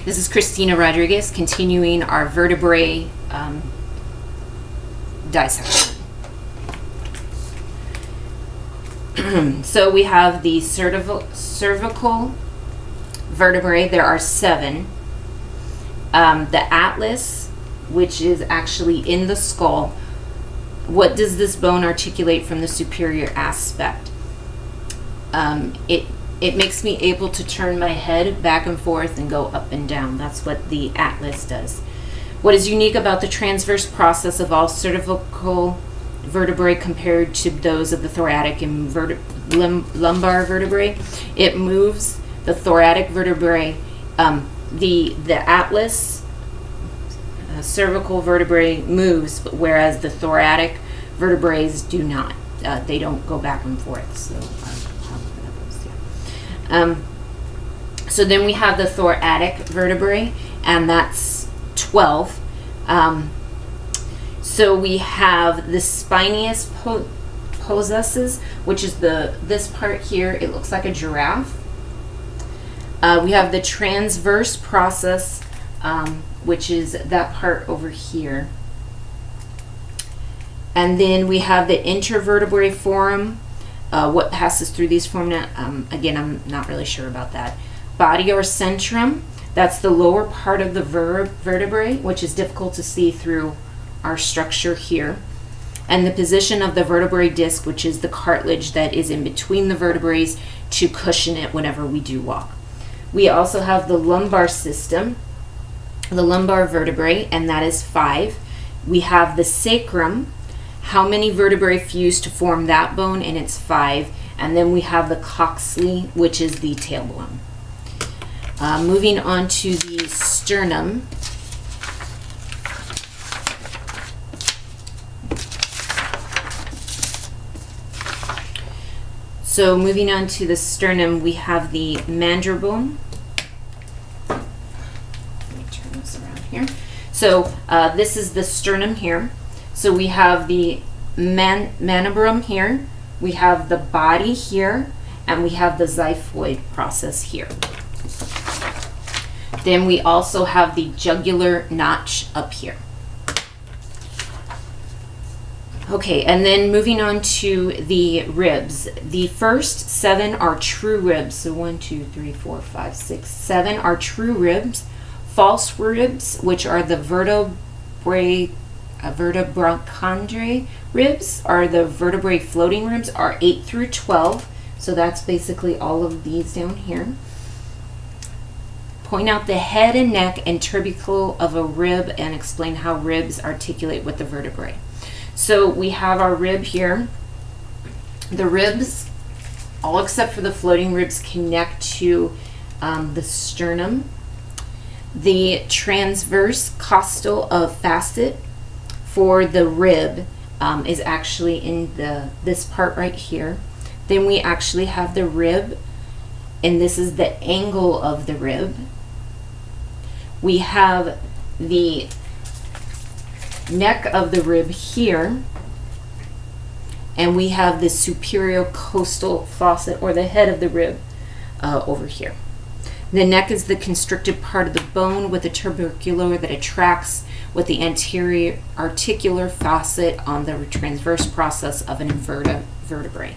This is Christina Rodriguez, continuing our vertebrae dissection. So we have the cervical vertebrae. There are 7. The atlas, which is actually in the skull. What does this bone articulate from the superior aspect? It makes me able to turn my head back and forth and go up and down. That's what the atlas does. What is unique about the transverse process of all cervical vertebrae compared to those of the thoracic and lumbar vertebrae? It moves the thoracic vertebrae, the atlas cervical vertebrae moves, whereas the thoracic vertebrae do not. They don't go back and forth. So then we have the thoracic vertebrae, and that's 12. So we have the spinous processes, which is this part here. It looks like a giraffe. We have the transverse process, which is that part over here. And then we have the intervertebrate forum. What passes through these foramina, again, I'm not really sure about that. Body or centrum, that's the lower part of the vertebrae, which is difficult to see through our structure here. And the position of the vertebrae disc, which is the cartilage that is in between the vertebrae to cushion it whenever we do walk. We also have the lumbar system, the lumbar vertebrae, and that is 5. We have the sacrum. How many vertebrae fuse to form that bone? And it's 5. And then we have the coxae, which is the tailbone. Moving on to the sternum. So moving on to the sternum, we have the mandible. Let me turn this around here. So this is the sternum here. So we have the mandible here, we have the body here, and we have the xiphoid process here. Then we also have the jugular notch up here. Okay, and then moving on to the ribs. The first 7 are true ribs. So 1, 2, 3, 4, 5, 6, 7 are true ribs. False ribs, which are the vertebrachondri ribs, are the vertebrae floating ribs, are 8 through 12. So that's basically all of these down here. Point out the head and neck and tubercle of a rib and explain how ribs articulate with the vertebrae. So we have our rib here. The ribs, all except for the floating ribs, connect to the sternum. The transverse costal facet for the rib is actually in this part right here. Then we actually have the rib, and this is the angle of the rib. We have the neck of the rib here, and we have the superior costal facet, or the head of the rib, over here. The neck is the constricted part of the bone with the tubercle that attracts with the anterior articular facet on the transverse process of an inferior vertebrae.